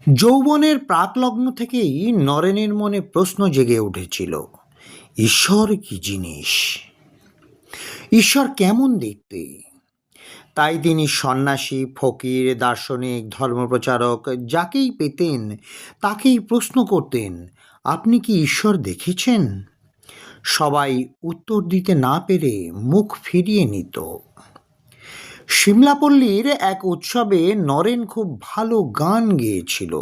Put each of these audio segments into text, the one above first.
যৌবনের প্রাকলগ্ন থেকেই নরেনের মনে প্রশ্ন জেগে উঠেছিল, ঈশ্বর কি জিনিস, ঈশ্বর কেমন দেখতে। তাই তিনি সন্ন্যাসী, ফকির, দার্শনিক, ধর্মপ্রচারক যাকেই পেতেন তাকেই প্রশ্ন করতেন, আপনি কি ঈশ্বর দেখেছেন? সবাই উত্তর দিতে না পেরে মুখ ফিরিয়ে নিত। সিমলাপল্লীর এক উৎসবে নরেন খুব ভালো গান গেয়েছিল।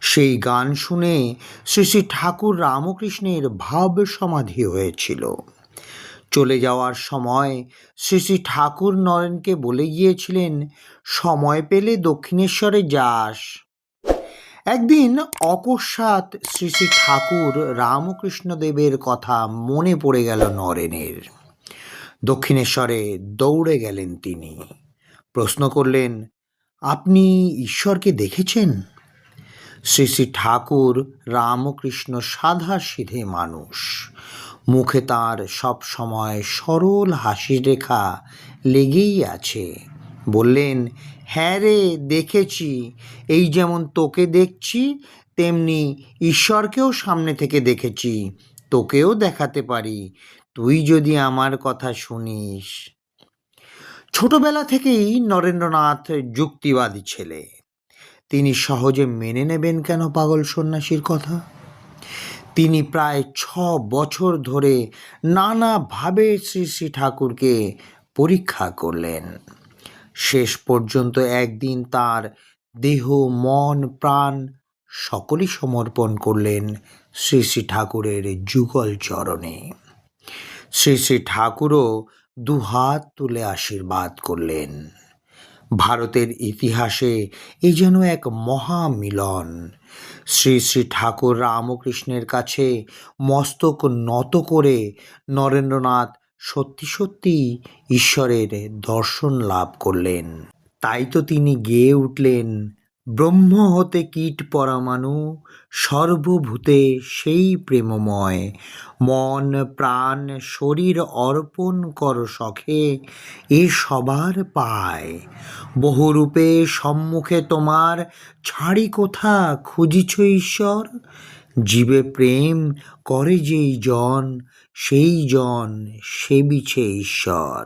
সেই গান শুনে শ্রী শ্রী ঠাকুর রামকৃষ্ণের ভাব সমাধি হয়েছিল। চলে যাওয়ার সময় শ্রী শ্রী ঠাকুর নরেনকে বলে গিয়েছিলেন, সময় পেলে দক্ষিণেশ্বরে যাস। একদিন অকস্মাৎ শ্রী শ্রী ঠাকুর রামকৃষ্ণদেবের কথা মনে পড়ে গেল নরেনের। দক্ষিণেশ্বরে দৌড়ে গেলেন তিনি। প্রশ্ন করলেন, আপনি ঈশ্বরকে দেখেছেন? শ্রী শ্রী ঠাকুর রামকৃষ্ণ সাধাসিধে মানুষ, মুখে তাঁর সব সময় সরল হাসির রেখা লেগেই আছে। বললেন, হ্যাঁ রে, দেখেছি। এই যেমন তোকে দেখছি, তেমনি ঈশ্বরকেও সামনে থেকে দেখেছি। তোকেও দেখাতে পারি, তুই যদি আমার কথা শুনিস। ছোটবেলা থেকেই নরেন্দ্রনাথ যুক্তিবাদী ছেলে। তিনি সহজে মেনে নেবেন কেন পাগল সন্ন্যাসীর কথা? তিনি প্রায় 6 বছর ধরে নানাভাবে শ্রী শ্রী ঠাকুরকে পরীক্ষা করলেন। শেষ পর্যন্ত একদিন তার দেহ, মন, প্রাণ সকলই সমর্পণ করলেন শ্রী শ্রী ঠাকুরের যুগল চরণে। শ্রী শ্রী ঠাকুরও দুহাত তুলে আশীর্বাদ করলেন। ভারতের ইতিহাসে এ যেন এক মহামিলন। শ্রী শ্রী ঠাকুর রামকৃষ্ণের কাছে মস্তক নত করে নরেন্দ্রনাথ সত্যি সত্যি ঈশ্বরের দর্শন লাভ করলেন। তাই তো তিনি গেয়ে উঠলেন, ব্রহ্ম হতে কীট পরমাণু, সর্বভূতে সেই প্রেমময়, মন প্রাণ শরীর অর্পণ কর সখে, এ সবার পায়। বহুরূপে সম্মুখে তোমার, ছাড়ি কোথা খুঁজিছ ঈশ্বর? জীবে প্রেম করে যেই জন, সেই জন সেবিছে ঈশ্বর।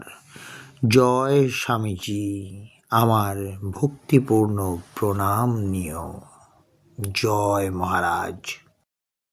জয় স্বামীজি, আমার ভক্তিপূর্ণ প্রণাম নিও। জয় মহারাজ।